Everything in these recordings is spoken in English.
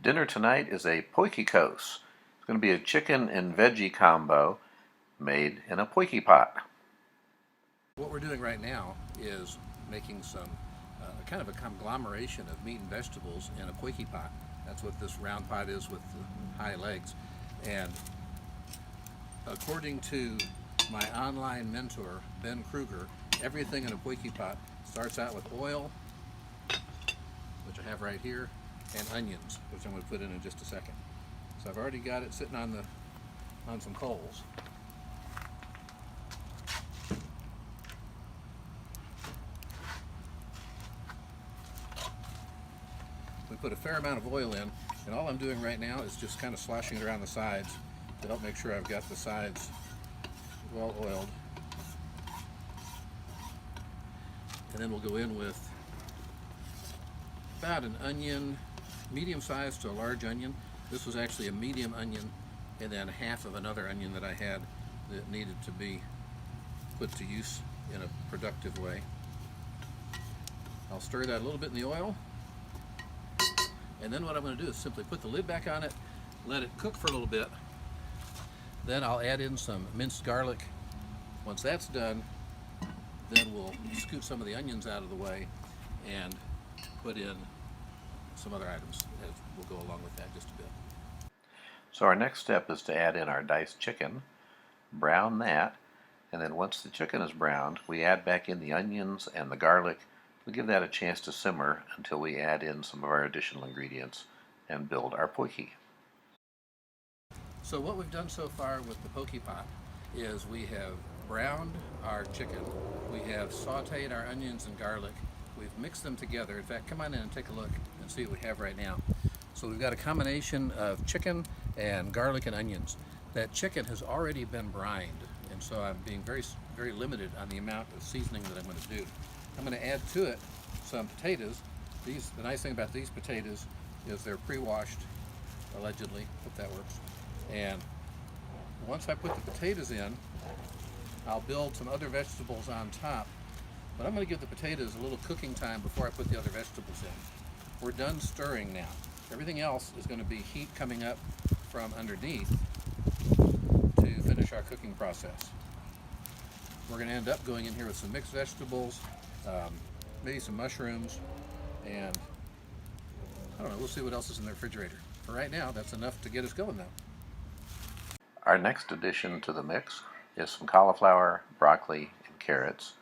Dinner tonight is a Potjie course. It's going to be a chicken and veggie combo made in a Potjie pot. What we're doing right now is making some kind of a conglomeration of meat and vegetables in a Potjie pot. That's what this round pot is with the high legs. And according to my online mentor, Ben Kruger, everything in a Potjie pot starts out with oil, which I have right here, and onions, which I'm going to put in just a second. So I've already got it sitting on some coals. We put a fair amount of oil in, and all I'm doing right now is just kind of sloshing it around the sides to help make sure I've got the sides well oiled. And then we'll go in with about an onion, medium sized to a large onion. This was actually a medium onion, and then half of another onion that I had that needed to be put to use in a productive way. I'll stir that a little bit in the oil, and then what I'm going to do is simply put the lid back on it, let it cook for a little bit. Then I'll add in some minced garlic. Once that's done, then we'll scoot some of the onions out of the way and put in some other items as we'll go along with that just a bit. So our next step is to add in our diced chicken, brown that, and then once the chicken is browned, we add back in the onions and the garlic. We give that a chance to simmer until we add in some of our additional ingredients and build our Potjie. So what we've done so far with the Potjie pot is we have browned our chicken, we have sauteed our onions and garlic, we've mixed them together. In fact, come on in and take a look and see what we have right now. So we've got a combination of chicken and garlic and onions. That chicken has already been brined, and so I'm being very limited on the amount of seasoning that I'm going to do. I'm going to add to it some potatoes. The nice thing about these potatoes is they're pre-washed, allegedly, if that works. And once I put the potatoes in, I'll build some other vegetables on top. But I'm going to give the potatoes a little cooking time before I put the other vegetables in. We're done stirring now. Everything else is going to be heat coming up from underneath to finish our cooking process. We're going to end up going in here with some mixed vegetables, maybe some mushrooms, and I don't know, we'll see what else is in the refrigerator. For right now, that's enough to get us going though. Our next addition to the mix is some cauliflower, broccoli, and carrots,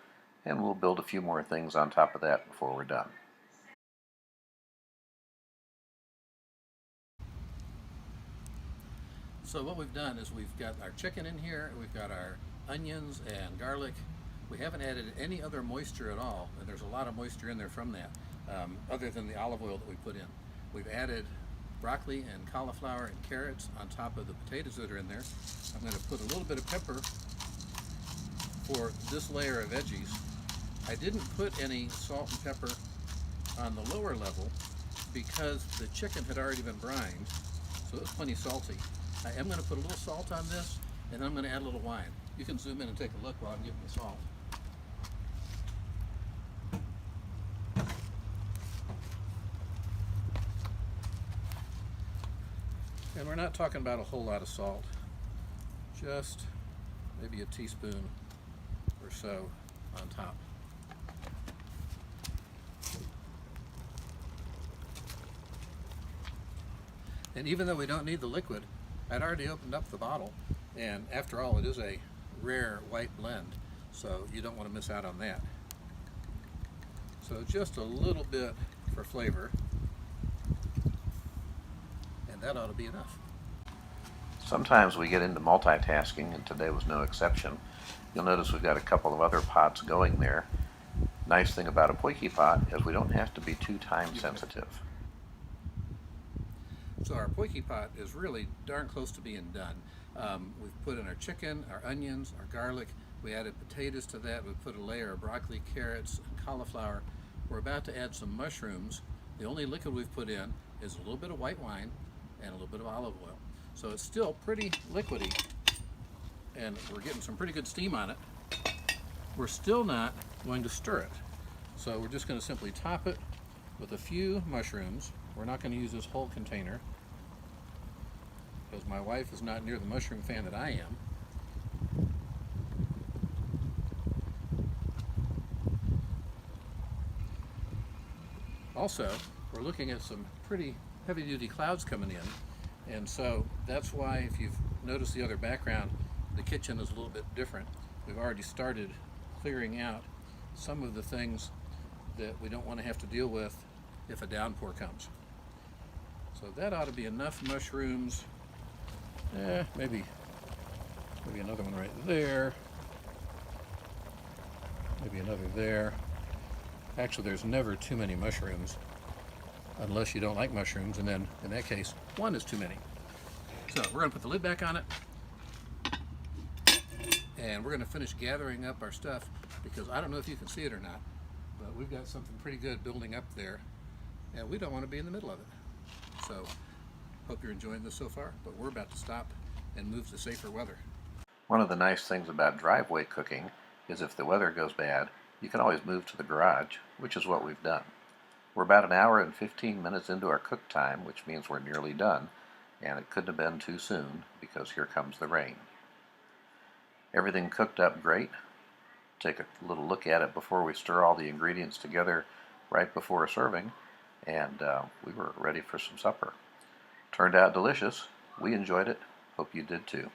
and we'll build a few more things on top of that before we're done. So what we've done is we've got our chicken in here, we've got our onions and garlic. We haven't added any other moisture at all, and there's a lot of moisture in there from that, other than the olive oil that we put in. We've added broccoli and cauliflower and carrots on top of the potatoes that are in there. I'm going to put a little bit of pepper for this layer of veggies. I didn't put any salt and pepper on the lower level because the chicken had already been brined, so it was plenty salty. I am going to put a little salt on this, and then I'm going to add a little wine. You can zoom in and take a look while I'm getting the salt. And we're not talking about a whole lot of salt, just maybe a teaspoon or so on top. And even though we don't need the liquid, I'd already opened up the bottle, and after all, it is a rare white blend, so you don't want to miss out on that. So just a little bit for flavor, and that ought to be enough. Sometimes we get into multitasking, and today was no exception. You'll notice we've got a couple of other pots going there. Nice thing about a Potjie pot is we don't have to be too time sensitive. So our Potjie pot is really darn close to being done. We've put in our chicken, our onions, our garlic. We added potatoes to that. We put a layer of broccoli, carrots, and cauliflower. We're about to add some mushrooms. The only liquid we've put in is a little bit of white wine and a little bit of olive oil. So it's still pretty liquidy, and we're getting some pretty good steam on it. We're still not going to stir it. So we're just going to simply top it with a few mushrooms. We're not going to use this whole container because my wife is not near the mushroom fan that I am. Also, we're looking at some pretty heavy-duty clouds coming in, and so that's why, if you've noticed the other background, the kitchen is a little bit different. We've already started clearing out some of the things that we don't want to have to deal with if a downpour comes. So that ought to be enough mushrooms. Maybe another one right there. Maybe another there. Actually, there's never too many mushrooms unless you don't like mushrooms, and then in that case, one is too many. So we're going to put the lid back on it, and we're going to finish gathering up our stuff, because I don't know if you can see it or not, but we've got something pretty good building up there, and we don't want to be in the middle of it. So hope you're enjoying this so far, but we're about to stop and move to safer weather. One of the nice things about driveway cooking is if the weather goes bad, you can always move to the garage, which is what we've done. We're about an hour and 15 minutes into our cook time, which means we're nearly done, and it couldn't have been too soon because here comes the rain. Everything cooked up great. Take a little look at it before we stir all the ingredients together right before serving, and we were ready for some supper. Turned out delicious. We enjoyed it. Hope you did too.